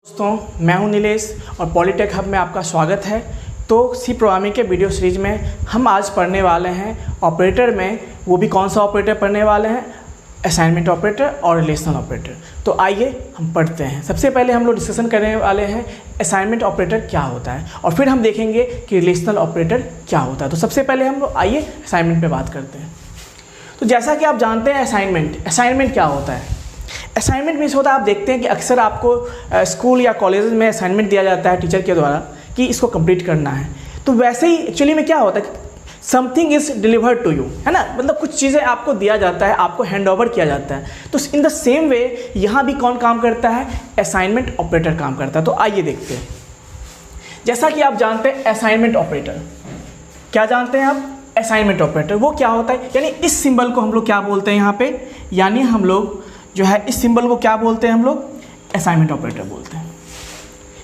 दोस्तों मैं हूं नीलेश और पॉलीटेक हब में आपका स्वागत है। तो सी प्रोग्रामिंग के वीडियो सीरीज में हम आज पढ़ने वाले हैं ऑपरेटर में, वो भी कौन सा ऑपरेटर पढ़ने वाले हैं, असाइनमेंट ऑपरेटर और रिलेशनल ऑपरेटर। तो आइए हम पढ़ते हैं। सबसे पहले हम लोग डिस्कशन करने वाले हैं असाइनमेंट ऑपरेटर क्या होता है और फिर हम देखेंगे कि रिलेशनल ऑपरेटर क्या होता है। तो सबसे पहले हम लोग आइए असाइनमेंट पे बात करते हैं। तो जैसा कि आप जानते हैं असाइनमेंट क्या होता है। असाइनमेंट मीन्स होता है, आप देखते हैं कि अक्सर आपको स्कूल या कॉलेज में असाइनमेंट दिया जाता है टीचर के द्वारा कि इसको कंप्लीट करना है। तो वैसे ही एक्चुअली में क्या होता है, something is delivered to you, है ना, मतलब कुछ चीज़ें आपको दिया जाता है, आपको हैंड ओवर किया जाता है। तो इन द सेम वे यहाँ भी कौन काम करता है, असाइनमेंट ऑपरेटर काम करता है। तो आइए देखते हैं। जैसा कि आप जानते हैं असाइनमेंट ऑपरेटर, क्या जानते हैं आप, असाइनमेंट ऑपरेटर वो क्या होता है, यानी इस सिंबल को हम लोग क्या बोलते हैं यहाँ पे, यानी हम लोग जो है इस सिंबल को क्या बोलते हैं, हम लोग असाइनमेंट ऑपरेटर बोलते हैं।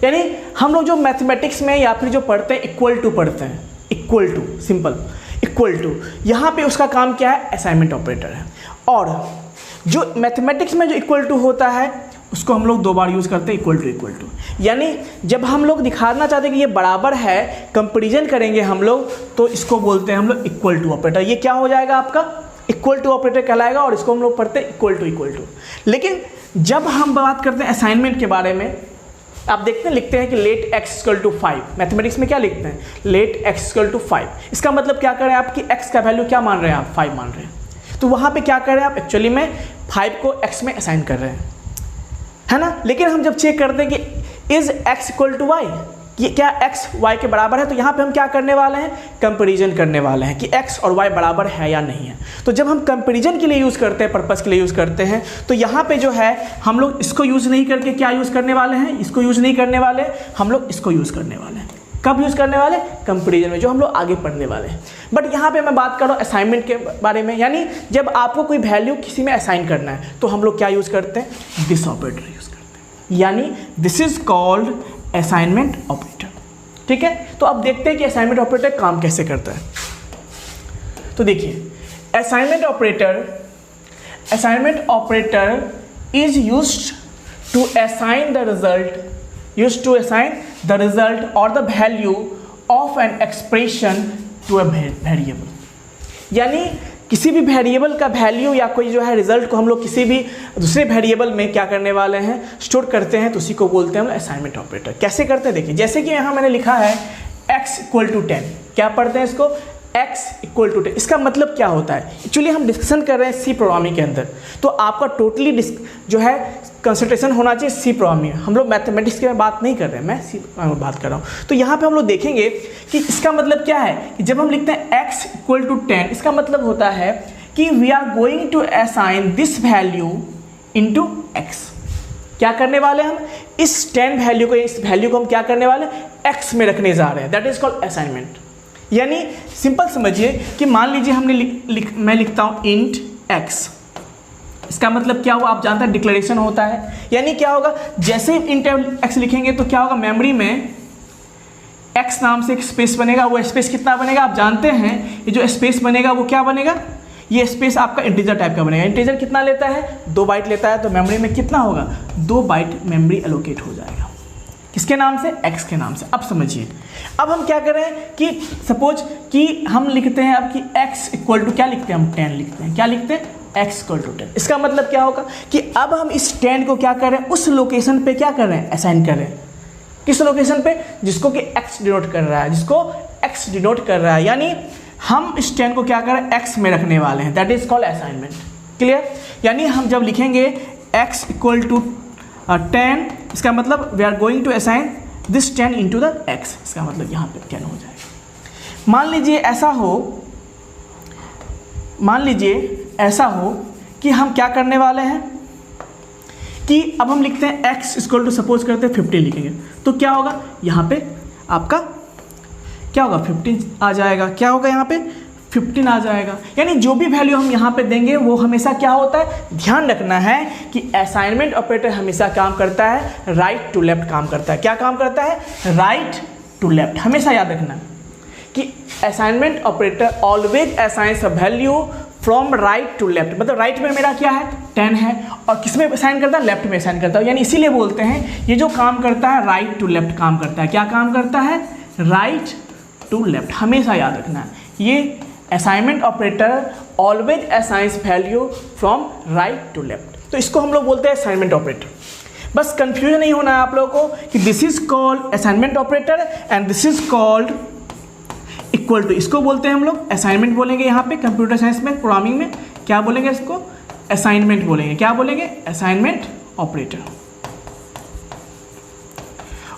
यानी हम लोग जो मैथमेटिक्स में या फिर जो पढ़ते हैं इक्वल टू पढ़ते हैं, equal to, simple equal to, यहाँ पे उसका काम क्या है, असाइनमेंट ऑपरेटर है। और जो मैथमेटिक्स में जो इक्वल टू होता है उसको हम लोग दो बार यूज़ करते हैं, इक्वल टू। यानी जब हम लोग दिखाना चाहते हैं कि ये बराबर है, कंपेरिजन करेंगे हम लोग, तो इसको बोलते हैं हम लोग इक्वल टू ऑपरेटर। ये क्या हो जाएगा, आपका इक्वल टू ऑपरेटर कहलाएगा और इसको हम लोग पढ़ते हैं इक्वल टू। लेकिन जब हम बात करते हैं असाइनमेंट के बारे में, आप देखते हैं लिखते हैं कि let x equal to 5। Mathematics में क्या लिखते हैं, लेट x इक्वल टू 5। इसका मतलब क्या कर रहे हैं आप कि x का वैल्यू क्या मान रहे हैं आप, 5 मान रहे हैं। तो वहाँ पे क्या कर रहे हैं आप, एक्चुअली में 5 को x में असाइन कर रहे हैं, है ना। लेकिन हम जब चेक करते हैं कि is x equal to y, ये क्या x y के बराबर है, तो यहाँ पे हम क्या करने वाले हैं, कंपैरिजन करने वाले हैं कि x और y बराबर है या नहीं है। तो जब हम कंपैरिजन के लिए यूज़ करते हैं, पर्पस के लिए यूज़ करते हैं, तो यहाँ पे जो है हम लोग इसको यूज़ नहीं करके क्या यूज़ करने वाले हैं, इसको यूज़ नहीं करने वाले, हम लोग इसको यूज़ करने वाले हैं। कब यूज़ करने वाले, कंपैरिजन में, जो हम लोग आगे पढ़ने वाले हैं। बट यहाँ पे मैं बात कर रहा हूँ असाइनमेंट के बारे में, यानी जब आपको कोई वैल्यू किसी में असाइन करना है तो हम लोग क्या यूज़ करते हैं, दिस ऑपरेटर यूज़ करते हैं, यानी this is called assignment operator. ठीक है, तो अब देखते हैं कि असाइनमेंट ऑपरेटर काम कैसे करता है। तो देखिए, assignment operator is used to assign the result or the value of an expression to a variable. यानी किसी भी वेरिएबल का वैल्यू या कोई जो है रिजल्ट को हम लोग किसी भी दूसरे वेरिएबल में क्या करने वाले हैं, स्टोर करते हैं, तो उसी को बोलते हैं हम असाइनमेंट ऑपरेटर। कैसे करते हैं, देखिए, जैसे कि यहाँ मैंने लिखा है x इक्वल टू 10, क्या पढ़ते हैं इसको, x इक्वल टू 10। इसका मतलब क्या होता है, एक्चुअली हम डिस्कशन कर रहे हैं सी प्रोग्रामिंग के अंदर, तो आपका टोटली जो है कंसंट्रेशन होना चाहिए सी प्रोग्रामिंग। हम लोग मैथमेटिक्स की बात नहीं कर रहे हैं, मैं सी प्रोग्रामिंग की बात कर रहा हूँ। तो यहाँ पे हम लोग देखेंगे कि इसका मतलब क्या है कि जब हम लिखते हैं x इक्वल टू 10, इसका मतलब होता है कि we are going to assign this value into x। क्या करने वाले हम, इस 10 वैल्यू को, इस वैल्यू को हम क्या करने वाले, x में रखने जा रहे हैं। That is called assignment. यानी सिंपल समझिए कि मान लीजिए हमने मैं लिखता हूँ इंट x, इसका मतलब क्या हुआ, आप जानते हैं डिक्लेरेशन होता है। यानी क्या होगा, जैसे ही इंट x लिखेंगे तो क्या होगा, मेमोरी में x नाम से एक स्पेस बनेगा। वो स्पेस कितना बनेगा, आप जानते हैं, ये जो स्पेस बनेगा वो क्या बनेगा, ये स्पेस आपका इंटीजर टाइप का बनेगा। इंटीजर कितना लेता है, 2 बाइट लेता है, तो मेमोरी में कितना होगा, 2 बाइट मेमोरी एलोकेट हो जाएगा। किसके नाम से, x के नाम से। अब समझिए, अब हम क्या करें कि सपोज कि हम लिखते हैं अब कि x इक्वल टू क्या लिखते हैं, हम 10 लिखते हैं। क्या लिखते हैं, x इक्वल टू 10। इसका मतलब क्या होगा कि अब हम इस 10 को क्या कर रहे हैं, उस लोकेशन पे क्या कर रहे हैं, असाइन कर रहे हैं। किस लोकेशन पे, जिसको कि x डिनोट कर रहा है, जिसको x डिनोट कर रहा है। यानी हम इस 10 को क्या कर रहे हैं, x में रखने वाले हैं। That is called assignment. Clear. यानी हम जब लिखेंगे x इक्वल टू 10, इसका मतलब we are going to assign this 10 into the x। इसका मतलब यहाँ पे 10 हो जाएगा। मान लीजिए ऐसा हो कि हम क्या करने वाले हैं कि अब हम लिखते हैं x इक्वल टू, सपोज करते हैं 15 लिखेंगे, तो क्या होगा, यहाँ पे आपका क्या होगा, 15 आ जाएगा। क्या होगा, यहाँ पे 15 आ जाएगा। यानी जो भी वैल्यू हम यहाँ पे देंगे वो हमेशा क्या होता है, ध्यान रखना है कि असाइनमेंट ऑपरेटर हमेशा काम करता है राइट टू लेफ्ट काम करता है। क्या काम करता है, राइट टू लेफ्ट। हमेशा याद रखना कि assignment operator always assigns a value from right to left, मतलब राइट में मेरा क्या है 10 है और किस में असाइन करता है, लेफ्ट में असाइन करता है, यानी इसीलिए बोलते हैं ये जो काम करता है राइट टू लेफ्ट काम करता है। क्या काम करता है, राइट टू लेफ्ट, हमेशा याद रखना है। ये assignment operator always assigns value from right to left, तो इसको हम लोग बोलते हैं असाइनमेंट ऑपरेटर। बस कंफ्यूजन नहीं होना है आप लोगों को कि this is called assignment operator and this is called equal to, इसको बोलते हैं हम लोग असाइनमेंट बोलेंगे। यहाँ पे कंप्यूटर साइंस में प्रोग्रामिंग में क्या बोलेंगे, इसको असाइनमेंट बोलेंगे। क्या बोलेंगे, असाइनमेंट ऑपरेटर।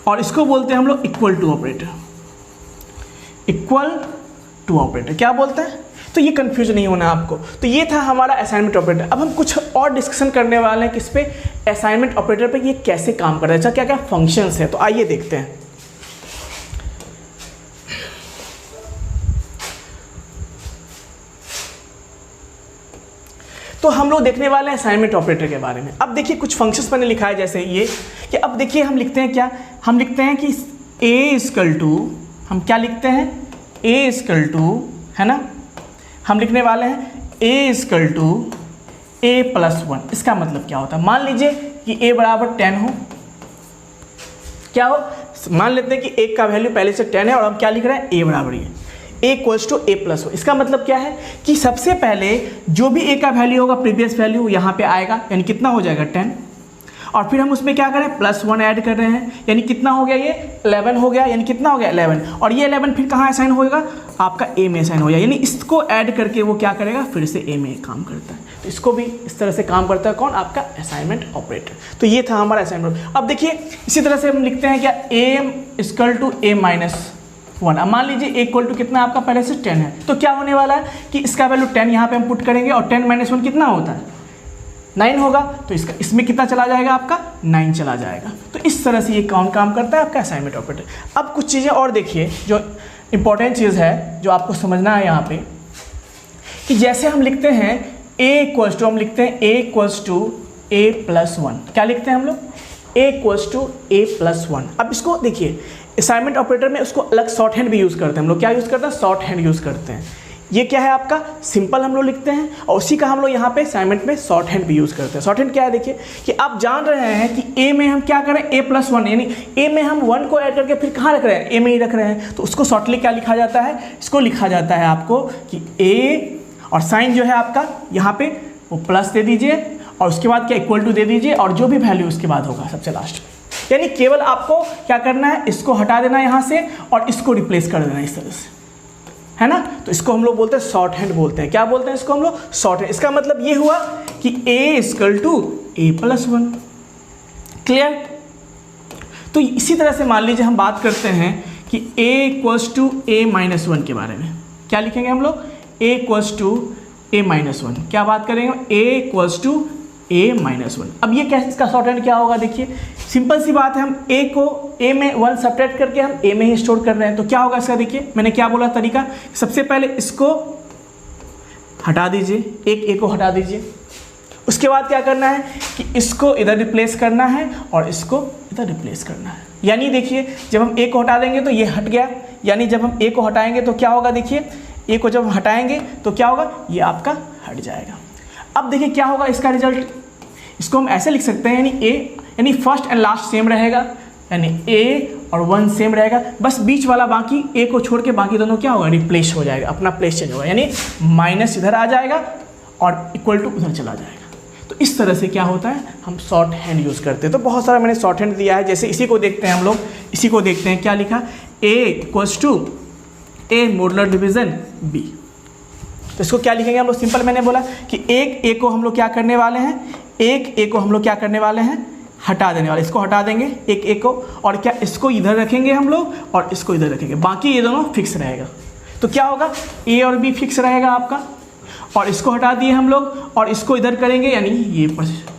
और इसको बोलते हैं हम लोग equal to operator, equal to operator क्या बोलते हैं। तो ये कंफ्यूजन नहीं होना आपको। तो ये था हमारा असाइनमेंट ऑपरेटर। अब हम कुछ और डिस्कशन करने वाले हैं किस पे, असाइनमेंट ऑपरेटर पे, ये कैसे काम करता है, अच्छा क्या क्या फंक्शंस है। तो आइए देखते हैं। तो हम लोग देखने वाले हैं असाइनमेंट ऑपरेटर के बारे में। अब देखिए कुछ फंक्शंस मैंने लिखा है जैसे ये कि अब देखिए हम लिखते हैं क्या, हम लिखते हैं कि a इक्वल टू, हम क्या लिखते हैं, a इक्वल टू, है ना, हम लिखने वाले हैं a इक्वल टू a+1। इसका मतलब क्या होता है, मान लीजिए कि a बराबर 10 हो, क्या हो, मान लेते हैं कि a का वैल्यू पहले से 10 है और हम क्या लिख रहे हैं, a बराबर ये a इक्वल्स टू a+1। इसका मतलब क्या है कि सबसे पहले जो भी a का वैल्यू होगा प्रीवियस वैल्यू यहाँ पे आएगा, यानी कितना हो जाएगा 10, और फिर हम उसमें क्या करें, +1 ऐड कर रहे हैं, यानी कितना हो गया, ये 11 हो गया, यानी कितना हो गया 11, और ये 11 फिर कहाँ असाइन होएगा, आपका a में असाइन हो गया, यानी इसको ऐड करके वो क्या करेगा, फिर से a में काम करता है। तो इसको भी इस तरह से काम करता है कौन, आपका असाइनमेंट ऑपरेटर। तो ये था हमारा असाइनमेंट। अब देखिए इसी तरह से हम लिखते हैं क्या, a इक्वल टू a-1। अब मान लीजिए a इक्वल टू कितना आपका पहले से 10 है, तो क्या होने वाला है कि इसका वैल्यू 10 यहाँ पे हम पुट करेंगे और 10 - 1 कितना होता है, 9 होगा, तो इसका इसमें कितना चला जाएगा, आपका 9 चला जाएगा। तो इस तरह से ये कौन काम करता है, आपका असाइनमेंट ऑपरेटर। अब कुछ चीज़ें और देखिए जो इंपॉर्टेंट चीज़ है जो आपको समझना है यहाँ पे, कि जैसे हम लिखते हैं a इक्वल्स टू, हम लिखते हैं a इक्वल्स टू a+1। क्या लिखते हैं हम लोग, a इक्वल्स टू a+1। अब इसको देखिए असाइनमेंट ऑपरेटर में उसको अलग शॉर्ट हैंड भी यूज़ करते हैं हम लोग। क्या यूज़ करते हैं, शॉर्ट हैंड यूज़ करते हैं। ये क्या है आपका सिंपल हम लोग लिखते हैं, और उसी का हम लोग यहाँ पे असाइनमेंट में शॉर्ट हैंड भी यूज़ करते हैं। शॉर्ट हैंड क्या है, देखिए कि आप जान रहे हैं कि a में हम क्या करें, a+1, यानी a में हम 1 को ऐड करके फिर कहाँ रख रहे हैं, a में ही रख रहे हैं। तो उसको शॉर्टली क्या लिखा जाता है, इसको लिखा जाता है आपको कि a, और साइन जो है आपका यहाँ पे वो प्लस दे दीजिए, और उसके बाद क्या इक्वल टू दे दीजिए, और जो भी वैल्यू उसके बाद होगा सबसे लास्ट में। यानी केवल आपको क्या करना है, इसको हटा देना यहाँ से और इसको रिप्लेस कर देना इस तरह से, है ना। तो इसको हम लोग बोलते हैं शॉर्ट हैंड बोलते हैं। क्या बोलते हैं इसको हम लोग, शॉर्ट हैंड। इसका मतलब ये हुआ कि a equal to a+1। Clear. तो इसी तरह से मान लीजिए हम बात करते हैं कि a इक्वल्स टू a-1 के बारे में। क्या लिखेंगे हम लोग, a इक्वल्स टू a-1। क्या बात करेंगे, a इक्वल्स टू a-1। अब ये कैसे, इसका शॉर्ट हैंड क्या होगा, देखिए सिंपल सी बात है, हम a को a में 1 सब्ट्रैक्ट करके हम a में ही स्टोर कर रहे हैं। तो क्या होगा इसका, देखिए मैंने क्या बोला तरीका, सबसे पहले इसको हटा दीजिए, एक a को हटा दीजिए, उसके बाद क्या करना है कि इसको इधर रिप्लेस करना है और इसको इधर रिप्लेस करना है। यानी देखिए जब हम a को हटा देंगे तो ये हट गया, यानी जब हम a को हटाएंगे तो क्या होगा, देखिए a को जब हटाएंगे तो क्या होगा, ये आपका हट जाएगा। अब देखिए क्या होगा इसका रिजल्ट, इसको हम ऐसे लिख सकते हैं, यानी a यानी फर्स्ट एंड लास्ट सेम रहेगा, यानी a और 1 सेम रहेगा, बस बीच वाला बाकी a को छोड़ के बाकी दोनों क्या होगा, रिप्लेस हो जाएगा, अपना प्लेस चेंज होगा, यानी माइनस इधर आ जाएगा और इक्वल टू उधर चला जाएगा। तो इस तरह से क्या होता है, हम शॉर्ट हैंड यूज़ करते हैं। तो बहुत सारा मैंने शॉर्ट हैंड दिया है, जैसे इसी को देखते हैं हम लोग, इसी को देखते हैं क्या लिखा, a equals to a modular division b। तो इसको क्या लिखेंगे हम लोग, सिंपल मैंने बोला कि एक a को हम लोग क्या करने वाले हैं, एक a को हम लोग क्या करने वाले हैं, हटा देने वाले, इसको हटा देंगे एक a को, और क्या इसको इधर रखेंगे हम लोग और इसको इधर रखेंगे, बाकी ये दोनों फिक्स रहेगा। तो क्या होगा, a और b फिक्स रहेगा आपका, और इसको हटा दिए हम लोग और इसको इधर करेंगे, यानी ये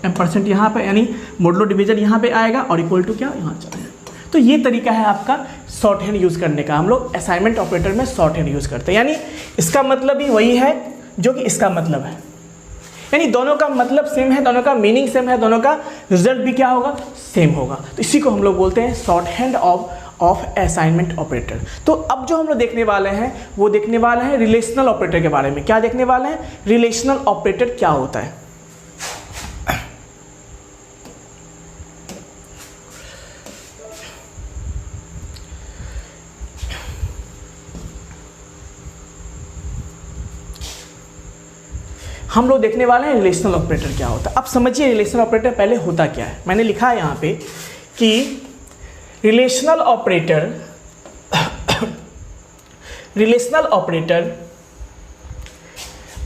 परसेंट यहाँ पे, यानी मॉडुलो डिवीजन यहाँ पे आएगा और इक्वल टू क्या यहाँ चला जाएगा। तो ये तरीका है आपका शॉर्ट हैंड यूज़ करने का। हम लोग असाइनमेंट ऑपरेटर में शॉर्ट हैंड यूज़ करते हैं, यानी इसका मतलब भी वही है जो कि इसका मतलब है, यानी दोनों का मतलब सेम है, दोनों का मीनिंग सेम है, दोनों का रिजल्ट भी क्या होगा, सेम होगा। तो इसी को हम लोग बोलते हैं short hand of of assignment operator. तो अब जो हम लोग देखने वाले हैं वो देखने वाले हैं रिलेशनल ऑपरेटर के बारे में। क्या देखने वाले हैं? रिलेशनल ऑपरेटर क्या होता है। हम लोग देखने वाले हैं रिलेशनल ऑपरेटर क्या होता है। अब समझिए रिलेशनल ऑपरेटर पहले होता क्या है। मैंने लिखा है यहाँ पे कि relational operator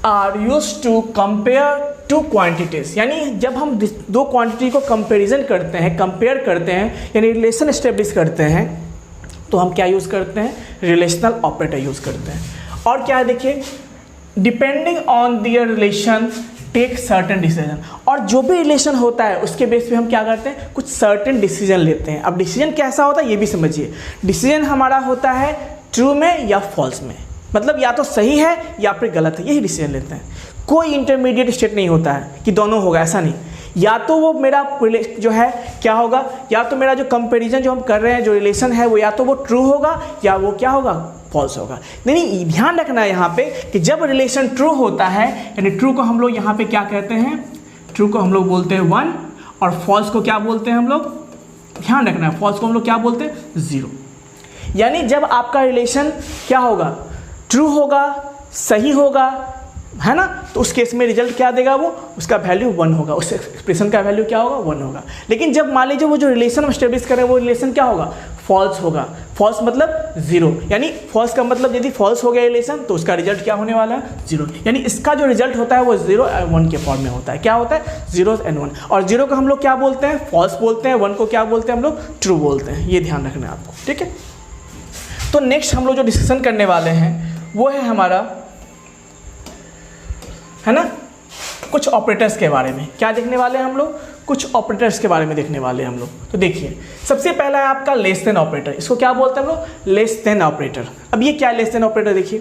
are used to compare two quantities. यानी जब हम दो क्वांटिटी को कंपैरिजन करते हैं, कंपेयर करते हैं, यानी रिलेशन एस्टेब्लिश करते हैं, तो हम क्या यूज़ करते हैं? रिलेशनल ऑपरेटर यूज़ करते हैं। और क्या है देखिए, depending on their relation take certain decision. और जो भी रिलेशन होता है उसके बेस पे हम क्या करते हैं? कुछ सर्टेन डिसीजन लेते हैं। अब डिसीजन कैसा होता है ये भी समझिए। डिसीजन हमारा होता है ट्रू में या फॉल्स में, मतलब या तो सही है या फिर गलत है, यही डिसीजन लेते हैं। कोई इंटरमीडिएट स्टेट नहीं होता है कि दोनों होगा, ऐसा नहीं। या तो वो मेरा जो है क्या होगा, या तो मेरा जो कंपैरिजन जो हम कर रहे हैं, जो रिलेशन है, वो या तो वो ट्रू होगा या वो क्या होगा? फॉल्स होगा। नहीं, ध्यान रखना है यहाँ पे कि जब रिलेशन ट्रू होता है, यानी ट्रू को हम लोग यहाँ पे क्या कहते हैं? ट्रू को हम लोग बोलते हैं 1 और फॉल्स को क्या बोलते हैं हम लोग? ध्यान रखना है, फॉल्स को हम लोग क्या बोलते हैं? 0। यानी जब आपका रिलेशन क्या होगा? ट्रू होगा, सही होगा, है ना, तो उस केस में रिजल्ट क्या देगा? वो उसका वैल्यू 1 होगा, उस एक्सप्रेशन का वैल्यू क्या होगा? 1 होगा। लेकिन जब मान लीजिए वो जो रिलेशन हम स्टेब्लिश करें वो रिलेशन क्या होगा? फॉल्स होगा। फॉल्स मतलब 0, यानी फॉल्स का मतलब यदि फॉल्स हो गया रिलेशन तो उसका रिजल्ट क्या होने वाला है? 0। यानी इसका जो रिजल्ट होता है वो 0 और 1 के फॉर्म में होता है। क्या होता है? 0 और 1। और 0 को हम लोग क्या बोलते हैं? फॉल्स बोलते हैं। 1 को क्या बोलते हैं हम लोग? ट्रू बोलते हैं। ये ध्यान रखना है आपको, ठीक है। तो नेक्स्ट हम लोग जो डिस्कशन करने वाले हैं वो है हमारा, है ना, कुछ ऑपरेटर्स के बारे में। क्या देखने वाले हैं हम लोग? कुछ ऑपरेटर्स के बारे में देखने वाले हैं हम लोग। तो देखिए, सबसे पहला है आपका लेस देन ऑपरेटर। इसको क्या बोलते हैं हम लोग? Less than operator. अब ये क्या है लेस देन ऑपरेटर? देखिए,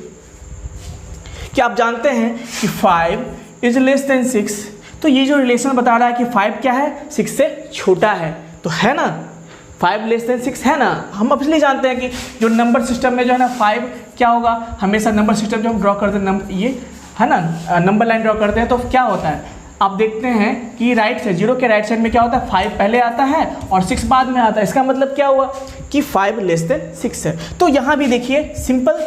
क्या आप जानते हैं कि 5 इज लेस देन 6। तो ये जो रिलेशन बता रहा है कि 5 क्या है? 6 से छोटा है, तो है ना 5 लेस देन 6 है ना। हम अब इसलिए जानते हैं कि जो नंबर सिस्टम में जो है ना 5 क्या होगा, हमेशा नंबर सिस्टम जो हम ड्रॉ करते हैं, ये है ना, नंबर लाइन ड्रॉ करते हैं, तो क्या होता है? आप देखते हैं कि राइट से 0 के राइट साइड में क्या होता है? 5 पहले आता है और 6 बाद में आता है। इसका मतलब क्या हुआ कि 5 लेस देन 6 है। तो यहाँ भी देखिए सिंपल,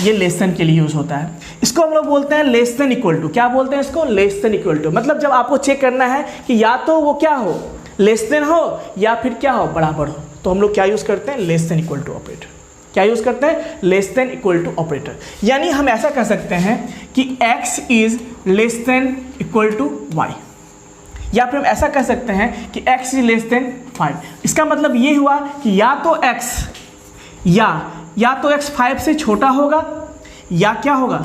ये लेस देन के लिए यूज़ होता है। इसको हम लोग बोलते हैं लेस देन इक्वल टू। क्या बोलते हैं इसको? Less than equal to. मतलब जब आपको चेक करना है कि या तो वो क्या हो, लेस देन हो, या फिर क्या हो, बराबर हो, तो हम लोग क्या यूज़ करते हैं? Less than equal to operator. क्या यूज़ करते हैं? Less than equal to operator. यानी हम ऐसा कह सकते हैं कि x is less than equal to y, या फिर हम ऐसा कह सकते हैं कि x इज लेस देन 5। इसका मतलब ये हुआ कि या तो x या तो x 5 से छोटा होगा, या क्या होगा?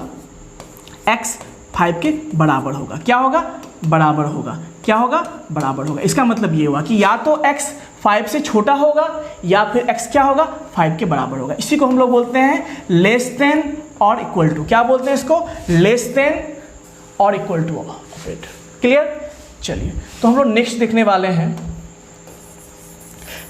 x 5 के बराबर होगा। क्या होगा? बराबर होगा। क्या होगा? बराबर होगा। इसका मतलब ये हुआ कि या तो x 5 से छोटा होगा या फिर x क्या होगा? 5 के बराबर होगा। इसी को हम लोग बोलते हैं लेस देन और इक्वल टू। क्या बोलते हैं इसको? लेस देन और इक्वल टू ऑपरेटर। क्लियर? चलिए, तो हम लोग नेक्स्ट देखने वाले हैं।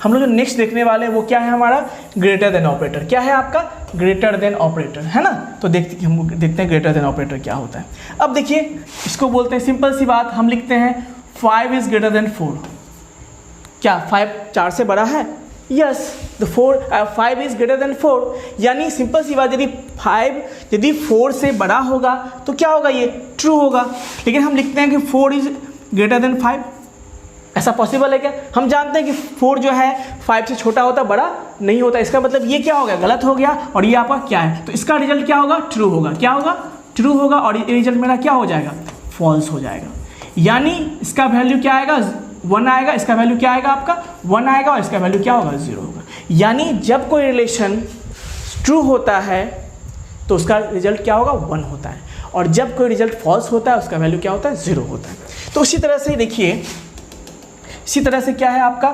हम लोग जो नेक्स्ट देखने वाले हैं वो क्या है हमारा? Greater than operator. क्या है आपका? ग्रेटर देन ऑपरेटर, है ना। तो हम देखते हैं ग्रेटर देन ऑपरेटर क्या होता है। अब देखिए, इसको बोलते हैं, सिंपल सी बात, हम लिखते हैं 5 इज ग्रेटर देन 4। क्या 5 4 से बड़ा है? Yes, the 5 is greater then 4। यानी सिंपल सी बात, यदि 4 से बड़ा होगा तो क्या होगा? ये ट्रू होगा। लेकिन हम लिखते हैं कि 4 इज ग्रेटर देन 5। ऐसा पॉसिबल है क्या? हम जानते हैं कि 4 जो है 5 से छोटा होता, बड़ा नहीं होता। इसका मतलब ये क्या हो गया? गलत हो गया। और ये आपका क्या है? तो इसका रिजल्ट क्या होगा? ट्रू होगा। क्या होगा? ट्रू होगा। और ये रिजल्ट मेरा क्या हो जाएगा? फॉल्स हो जाएगा। यानी इसका वैल्यू क्या आएगा? 1 आएगा। इसका वैल्यू क्या आएगा? आपका 1 आएगा। और इसका वैल्यू क्या होगा? 0 होगा। यानी जब कोई रिलेशन ट्रू होता है तो उसका रिजल्ट क्या होगा? 1 होता है। और जब कोई रिजल्ट फॉल्स होता है उसका वैल्यू क्या होता है? 0 होता है। तो उसी तरह से देखिए, इसी तरह से क्या है आपका,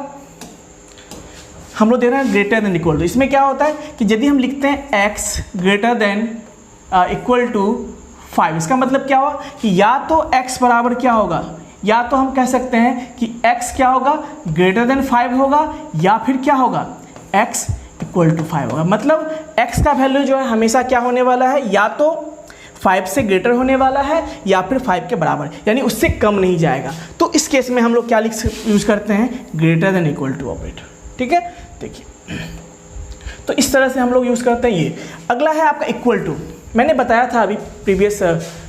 हम लोग देख रहे हैं ग्रेटर देन इक्वल टू। इसमें क्या होता है कि यदि हम लिखते हैं x greater than equal to 5, इसका मतलब क्या हुआ कि या तो x बराबर क्या होगा, या तो हम कह सकते हैं कि x क्या होगा? ग्रेटर देन 5 होगा, या फिर क्या होगा? x इक्वल टू 5 होगा। मतलब x का वैल्यू जो है हमेशा क्या होने वाला है, या तो 5 से ग्रेटर होने वाला है या फिर 5 के बराबर, यानी उससे कम नहीं जाएगा। तो इस केस में हम लोग क्या यूज़ करते हैं, greater than equal to operator. ठीक है, देखिए तो इस तरह से हम लोग यूज़ करते हैं ये। अगला है आपका इक्वल टू। मैंने बताया था अभी प्रीवियस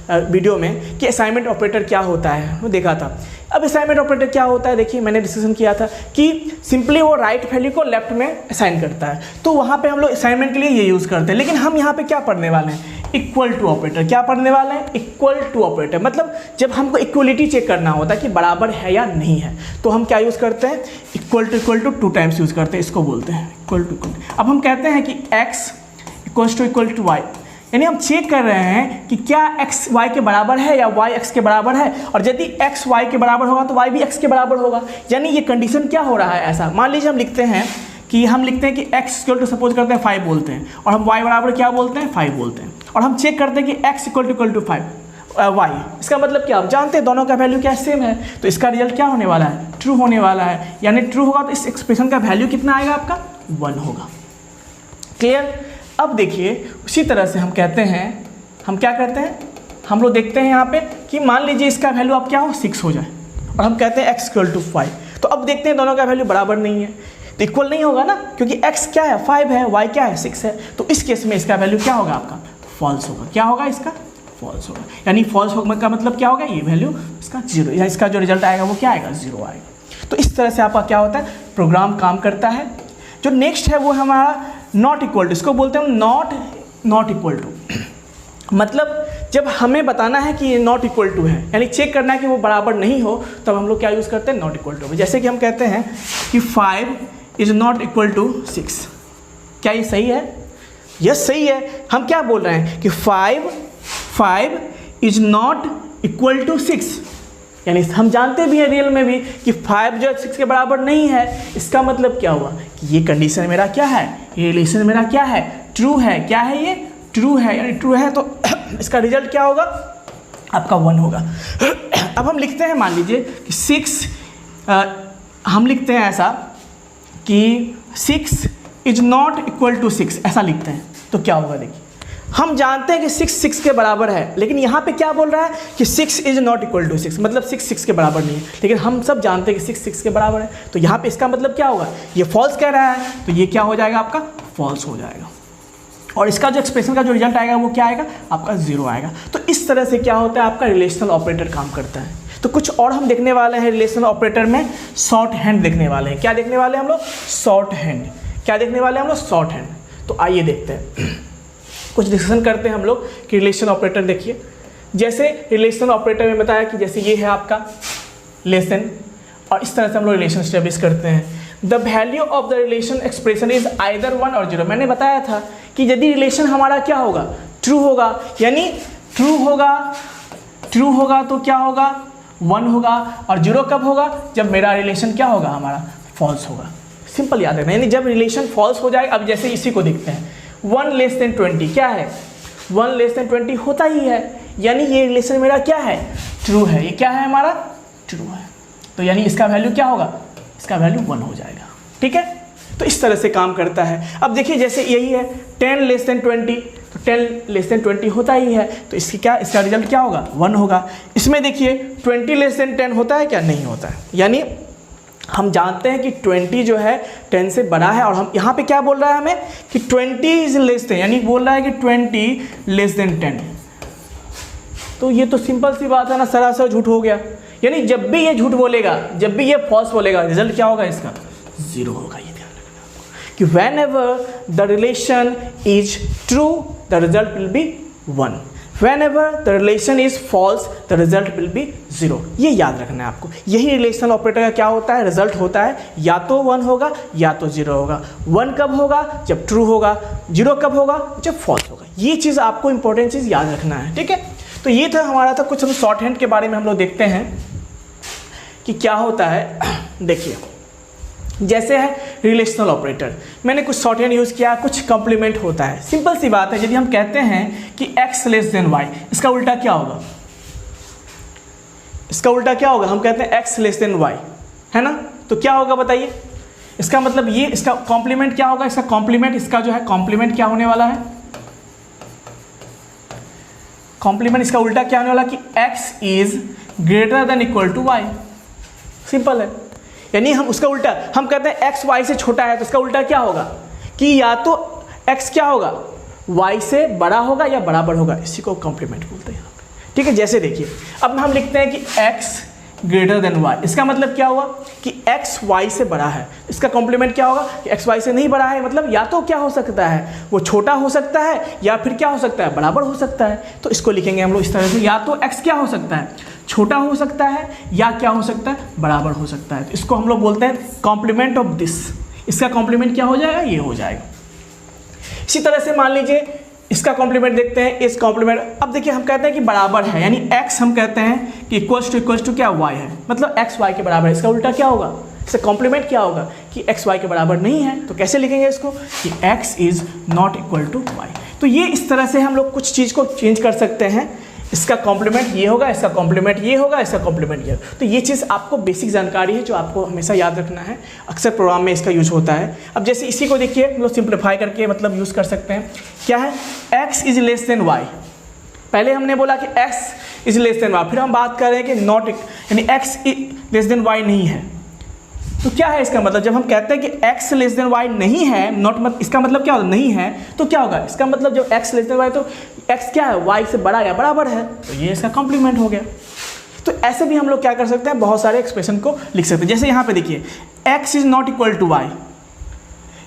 वीडियो में कि असाइनमेंट ऑपरेटर क्या होता है, वो देखा था। अब असाइनमेंट ऑपरेटर क्या होता है, देखिए मैंने डिस्कशन किया था कि सिंपली वो राइट वैल्यू को लेफ्ट में असाइन करता है, तो वहाँ पे हम लोग असाइनमेंट के लिए ये यूज़ करते हैं। लेकिन हम यहाँ पे क्या पढ़ने वाले हैं, इक्वल टू ऑपरेटर। क्या पढ़ने वाले हैं, इक्वल टू ऑपरेटर। मतलब जब हमको इक्वलिटी चेक करना होता है कि बराबर है या नहीं है, तो हम क्या यूज़ करते हैं, इक्वल टू 2 टाइम्स यूज़ करते हैं, इसको बोलते हैं इक्वल टू। अब हम कहते हैं कि x इक्वल टू y, यानी हम चेक कर रहे हैं कि क्या x y के बराबर है या y x के बराबर है, और यदि x y के बराबर होगा तो y भी x के बराबर होगा। यानी ये कंडीशन क्या हो रहा है, ऐसा मान लीजिए हम लिखते हैं कि x इक्वल टू सपोज करते हैं 5 बोलते हैं, और हम y बराबर क्या बोलते हैं, 5 बोलते हैं, और हम चेक करते हैं कि x इक्वल टू 5 y। इसका मतलब क्या, आप जानते हैं दोनों का वैल्यू क्या सेम है, तो इसका रिजल्ट क्या होने वाला है, ट्रू होने वाला है। यानी ट्रू होगा तो इस एक्सप्रेशन का वैल्यू कितना आएगा आपका, 1 होगा। क्लियर। अब देखिए उसी तरह से हम कहते हैं, हम क्या करते हैं, हम लोग देखते हैं यहाँ पे कि मान लीजिए इसका वैल्यू अब क्या हो, 6 हो जाए, और हम कहते हैं x इक्वल टू 5। तो अब देखते हैं दोनों का वैल्यू बराबर नहीं है, तो इक्वल नहीं होगा ना, क्योंकि x क्या है 5 है, y क्या है 6 है। तो इस केस में इसका वैल्यू क्या होगा आपका, फॉल्स होगा। क्या होगा इसका, फॉल्स होगा। यानी फॉल्स होगा का मतलब क्या होगा, ये वैल्यू इसका 0, या इसका जो रिजल्ट आएगा वो क्या आएगा, 0 आएगा। तो इस तरह से आपका क्या होता है, प्रोग्राम काम करता है। जो नेक्स्ट है वो हमारा नॉट इक्वल टू, इसको बोलते हैं नॉट इक्वल टू। मतलब जब हमें बताना है कि ये नॉट इक्वल टू है, यानी चेक करना है कि वो बराबर नहीं हो, तब हम लोग क्या यूज़ करते हैं, नॉट इक्वल टू। जैसे कि हम कहते हैं कि 5 इज़ नॉट इक्वल टू 6। क्या ये सही है, यस सही है। हम क्या बोल रहे हैं कि 5 इज़ नॉट इक्वल टू 6, यानी हम जानते भी हैं रियल में भी कि 5 जो 6 के बराबर नहीं है। इसका मतलब क्या हुआ कि ये कंडीशन मेरा क्या है, ये रिलेशन मेरा क्या है, ट्रू है। क्या है ये, ट्रू है। यानी ट्रू है तो इसका रिजल्ट क्या होगा, आपका 1 होगा। अब हम लिखते हैं, मान लीजिए कि 6, हम लिखते हैं ऐसा कि 6 इज नॉट इक्वल टू 6, ऐसा लिखते हैं। तो क्या होगा, देखिए हम जानते हैं कि 6 के बराबर है, लेकिन यहाँ पे क्या बोल रहा है कि 6 इज नॉट इक्वल टू 6, मतलब 6 के बराबर नहीं है। लेकिन हम सब जानते हैं कि 6 के बराबर है, तो यहाँ पे इसका मतलब क्या होगा, ये फॉल्स कह रहा है, तो ये क्या हो जाएगा आपका, फॉल्स हो जाएगा। और इसका जो एक्सप्रेशन का जो रिजल्ट आएगा वो क्या आएगा, आपका 0 आएगा। तो इस तरह से क्या होता है, आपका रिलेशनल ऑपरेटर काम करता है। तो कुछ और हम देखने वाले हैं रिलेशनल ऑपरेटर में, शॉर्ट हैंड देखने वाले हैं। क्या देखने वाले हैं हम लोग, शॉर्ट हैंड। क्या देखने वाले हैं हम लोग, शॉर्ट हैंड। तो आइए देखते हैं, कुछ डिस्कशन करते हैं हम लोग कि रिलेशन ऑपरेटर। देखिए जैसे रिलेशन ऑपरेटर में बताया कि जैसे ये है आपका लेसन, और इस तरह से हम लोग रिलेशन स्टेब्लिश करते हैं। The value of the relation expression is either 1 और 0। मैंने बताया था कि यदि रिलेशन हमारा क्या होगा, ट्रू होगा, यानी ट्रू होगा तो क्या होगा, 1 होगा। और 0 कब होगा, जब मेरा रिलेशन क्या होगा, हमारा फॉल्स होगा। सिंपल याद रखना, यानी जब रिलेशन फॉल्स हो जाए। अब जैसे इसी को देखते हैं, 1 लेस देन 20 क्या है, 1 लेस देन 20 होता ही है, यानी ये रिलेशन मेरा क्या है, ट्रू है। ये क्या है हमारा, ट्रू है। तो यानी इसका वैल्यू क्या होगा, इसका वैल्यू 1 हो जाएगा। ठीक है, तो इस तरह से काम करता है। अब देखिए जैसे यही है 10 लेस देन 20, तो 10 लेस देन 20 होता ही है, तो इसका रिजल्ट क्या होगा, 1 होगा। इसमें देखिए 20 लेस देन 10 होता है क्या, नहीं होता है। यानी हम जानते हैं कि 20 जो है 10 से बड़ा है, और हम यहाँ पे क्या बोल रहा है हमें कि 20 इज लेस देन, यानी बोल रहा है कि 20 लेस देन 10। तो ये तो सिंपल सी बात है ना, सरासर झूठ हो गया। यानी जब भी ये झूठ बोलेगा, जब भी ये फॉल्स बोलेगा, रिजल्ट क्या होगा, इसका 0 होगा। ये ध्यान रखना कि when ever the relation is true the result will be 1, whenever the relation is false the result will be 0। ये याद रखना है आपको। यही रिलेशनल ऑपरेटर का क्या होता है, रिजल्ट होता है या तो 1 होगा या तो 0 होगा। 1 कब होगा, जब ट्रू होगा। 0 कब होगा, जब फॉल्स होगा। ये चीज़ आपको इंपॉर्टेंट चीज़ याद रखना है। ठीक है, तो ये था हमारा था कुछ हम शॉर्ट हैंड के बारे में हम लोग देखते हैं कि क्या होता है। देखिए जैसे है रिलेशनल ऑपरेटर, मैंने कुछ शॉर्ट हैंड यूज़ किया, कुछ कॉम्प्लीमेंट होता है। सिंपल सी बात है, यदि हम कहते हैं कि x लेस देन y, इसका उल्टा क्या होगा, इसका उल्टा क्या होगा, हम कहते हैं x लेस देन y, है ना। तो क्या होगा बताइए, इसका मतलब ये इसका कॉम्प्लीमेंट क्या होगा, इसका कॉम्प्लीमेंट, इसका जो है कॉम्प्लीमेंट क्या होने वाला है, कॉम्प्लीमेंट इसका उल्टा क्या होने वाला कि x is greater than equal to y। Simple है, यानी हम उसका उल्टा हम कहते हैं x y से छोटा है, तो इसका उल्टा क्या होगा कि या तो x क्या होगा y से बड़ा होगा या बराबर होगा, इसी को कॉम्प्लीमेंट बोलते हैं यहाँ पे। ठीक है, जैसे देखिए अब हम लिखते हैं कि x ग्रेटर देन y, इसका मतलब क्या हुआ कि x y से बड़ा है। इसका कॉम्प्लीमेंट क्या होगा कि x y से नहीं बड़ा है, मतलब या तो क्या हो सकता है वो छोटा हो सकता है या फिर क्या हो सकता है बराबर हो सकता है। तो इसको लिखेंगे हम लोग इस तरह से, या तो x क्या हो सकता है छोटा हो सकता है या क्या हो सकता है बराबर हो सकता है। तो इसको हम लोग बोलते हैं कॉम्प्लीमेंट ऑफ दिस। इसका कॉम्प्लीमेंट क्या हो जाएगा, ये हो जाएगा। इसी तरह से मान लीजिए इसका कॉम्प्लीमेंट देखते हैं, इस कॉम्प्लीमेंट, अब देखिए हम कहते हैं कि बराबर है, यानी x हम कहते हैं कि इक्वल्स टू क्या y है, मतलब x y के बराबर है। इसका उल्टा क्या होगा, इसका कॉम्प्लीमेंट क्या होगा कि x y के बराबर नहीं है। तो कैसे लिखेंगे इसको कि x is not equal to y। तो ये इस तरह से हम लोग कुछ चीज़ को चेंज कर सकते हैं। इसका कॉम्प्लीमेंट ये होगा, इसका कॉम्प्लीमेंट ये होगा, इसका कॉम्प्लीमेंट ये होगा। तो ये चीज़ आपको बेसिक जानकारी है जो आपको हमेशा याद रखना है, अक्सर प्रोग्राम में इसका यूज होता है। अब जैसे इसी को देखिए हम लोग सिंप्लीफाई करके मतलब यूज़ कर सकते हैं। क्या है, x is less then y। पहले हमने बोला कि x is less then y, फिर हम बात कर रहे हैं कि नॉट, यानी x लेस देन y नहीं है। तो क्या है इसका मतलब, जब हम कहते हैं कि x लेस देन y नहीं है, नॉट इसका मतलब क्या होगा नहीं है, तो क्या होगा इसका मतलब जब x लेस देन y, तो x क्या है y से बड़ा या बराबर है, तो ये इसका कॉम्प्लीमेंट हो गया। तो ऐसे भी हम लोग क्या कर सकते हैं, बहुत सारे एक्सप्रेशन को लिख सकते हैं। जैसे यहाँ पे देखिए x is not equal to y,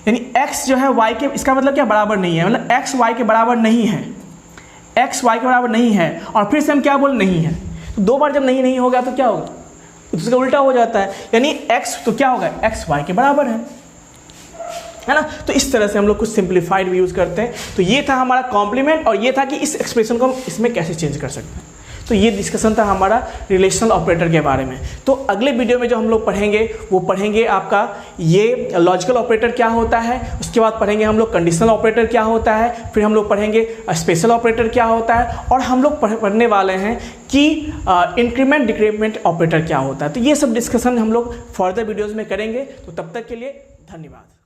यानी x जो है y के, इसका मतलब क्या बराबर नहीं है, मतलब x y के बराबर नहीं है, x y के बराबर नहीं है। और फिर से हम क्या बोल नहीं है, तो दो बार जब नहीं होगा तो क्या होगा, तो उसका उल्टा हो जाता है, यानी x तो क्या होगा x y के बराबर है ना। तो इस तरह से हम लोग कुछ सिंप्लीफाइड भी यूज़ करते हैं। तो ये था हमारा कॉम्प्लीमेंट, और ये था कि इस एक्सप्रेशन को हम इसमें कैसे चेंज कर सकते हैं। तो ये डिस्कशन था हमारा रिलेशनल ऑपरेटर के बारे में। तो अगले वीडियो में जो हम लोग पढ़ेंगे वो पढ़ेंगे आपका ये लॉजिकल ऑपरेटर क्या होता है, उसके बाद पढ़ेंगे हम लोग कंडीशनल ऑपरेटर क्या होता है, फिर हम लोग पढ़ेंगे स्पेशल ऑपरेटर क्या होता है, और हम लोग पढ़ने वाले हैं कि इंक्रीमेंट डिक्रीमेंट ऑपरेटर क्या होता है। तो ये सब डिस्कशन हम लोग फर्दर वीडियोज़ में करेंगे। तो तब तक के लिए धन्यवाद।